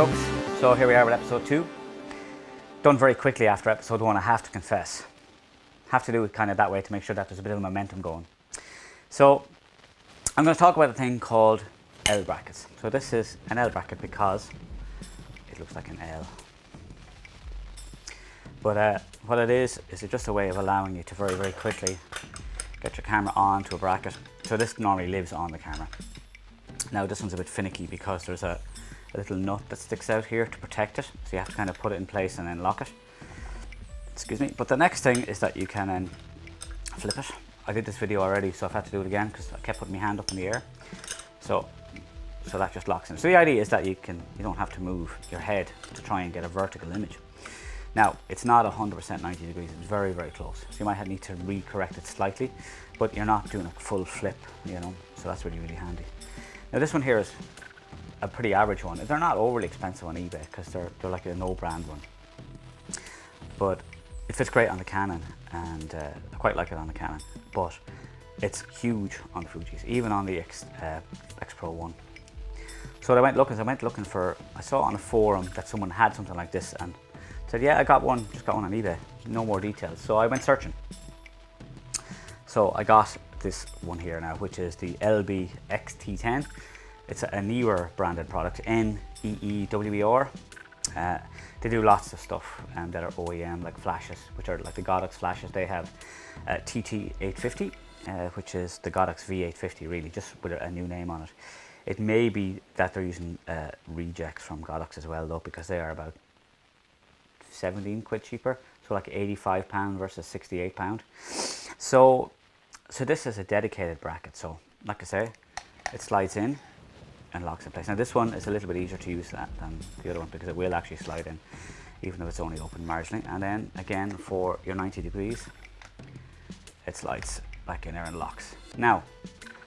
folks, so here we are with episode 2. Done very quickly after episode 1, I have to confess. Have to do it kind of that way to make sure that there's a bit of momentum going. So I'm going to talk about a thing called L brackets. So this is an L bracket because it looks like an L. But what it is it's just a way of allowing you to very, very quickly get your camera onto a bracket. So this normally lives on the camera. Now this one's a bit finicky because there's a little nut that sticks out here to protect it. So you have to kind of put it in place and then lock it. Excuse me. But the next thing is that you can then flip it. I did this video already, so I've had to do it again because I kept putting my hand up in the air. So that just locks in. So the idea is that you don't have to move your head to try and get a vertical image. Now, it's not 100% 90 degrees, it's very, very close. So you might need to re-correct it slightly, but you're not doing a full flip, you know, so that's really, really handy. Now this one here is a pretty average one. They're not overly expensive on eBay because they're like a no brand one. But it fits great on the Canon, and I quite like it on the Canon, but it's huge on the Fujis, even on the X Pro 1. So what I went looking for, I saw on a forum that someone had something like this and said, yeah, I got one, just got one on eBay, no more details. So I went searching. So I got this one here now, which is the LB X-T10. It's a newer branded product, Neewer. They do lots of stuff that are OEM, like flashes, which are like the Godox flashes. They have TT850, which is the Godox V850, really, just with a new name on it. It may be that they're using rejects from Godox as well, though, because they are about 17 quid cheaper, so like £85 versus £68. So this is a dedicated bracket. So like I say, it slides in and locks in place. Now this one is a little bit easier to use than the other one because it will actually slide in, even if it's only open marginally. And then again, for your 90 degrees, it slides back in there and locks. Now,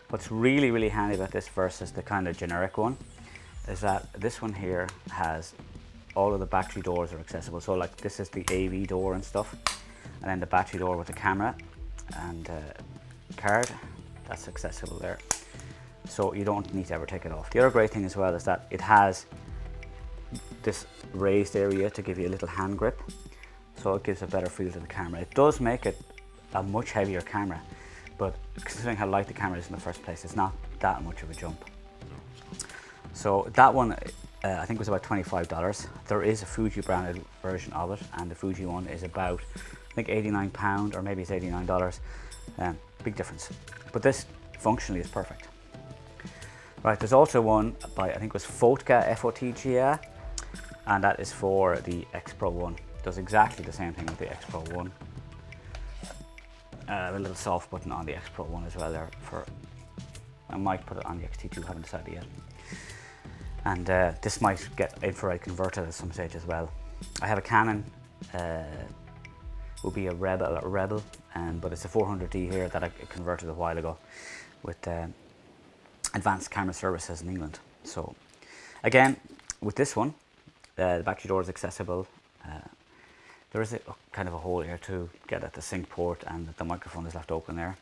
what's really, really handy about this versus the kind of generic one is that this one here has all of the battery doors are accessible. So like this is the AV door and stuff, and then the battery door with the camera and card, that's accessible there. So you don't need to ever take it off. The other great thing as well is that it has this raised area to give you a little hand grip, so it gives a better feel to the camera. It does make it a much heavier camera, but considering how light the camera is in the first place, it's not that much of a jump. So that one I think was about $25. There is a Fuji branded version of it, and the Fuji one is about, I think, £89, or maybe it's $89. Big difference. But this functionally is perfect. Right, there's also one by, I think it was Fotga, F-O-T-G-A, and that is for the X Pro 1. Does exactly the same thing with the X Pro 1. A little soft button on the X Pro 1 as well there. I might put it on the X-T2, haven't decided yet. And this might get infrared converted at some stage as well. I have a Canon, will be a Rebel, but it's a 400D here that I converted a while ago with Advanced Camera Services in England. So again, with this one, the battery door is accessible. There is kind of a hole here to get at the sync port, and the microphone is left open there.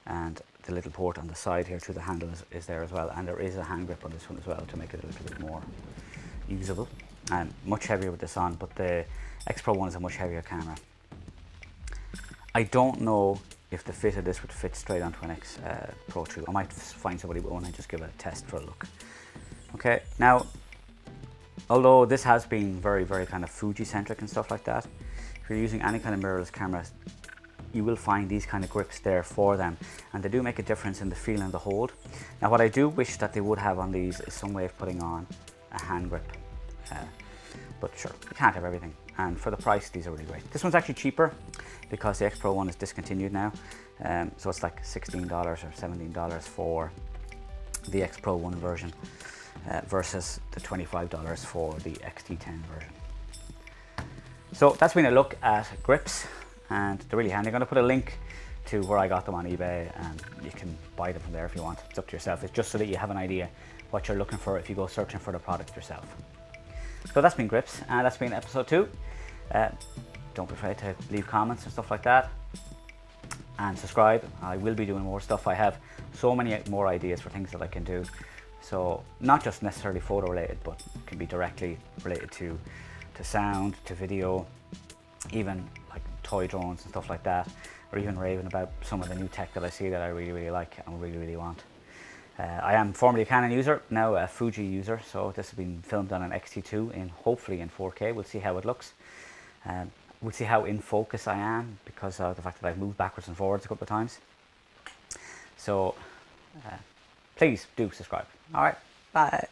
And the little port on the side here to the handle is there as well, and there is a hand grip on this one as well to make it a little bit more usable, and much heavier with this on, but the X Pro 1 is a much heavier camera. I don't know if the fit of this would fit straight onto an X Pro 2. I might find somebody with one and just give it a test for a look. Okay, now, although this has been very, very kind of Fuji centric and stuff like that, if you're using any kind of mirrorless cameras, you will find these kind of grips there for them, and they do make a difference in the feel and the hold. Now what I do wish that they would have on these is some way of putting on a hand grip, but sure, you can't have everything, and for the price these are really great. This one's actually cheaper because the X Pro 1 is discontinued now, so it's like $16 or $17 for the X Pro 1 version versus the $25 for the X-T10 version. So that's been a look at grips, and they're really handy. I'm going to put a link to where I got them on eBay, and you can buy them from there if you want. It's up to yourself. It's just so that you have an idea what you're looking for if you go searching for the product yourself. So that's been grips, and that's been episode 2. Don't be afraid to leave comments and stuff like that, and subscribe. I will be doing more stuff. I have so many more ideas for things that I can do, So not just necessarily photo related, but can be directly related to sound, to video, even like toy drones and stuff like that, or even raving about some of the new tech that I see that I really like and really want. I am formerly a Canon user, now a Fuji user, so this has been filmed on an X-T2 hopefully in 4K. We'll see how it looks. We'll see how in focus I am because of the fact that I've moved backwards and forwards a couple of times. So please do subscribe. All right, bye.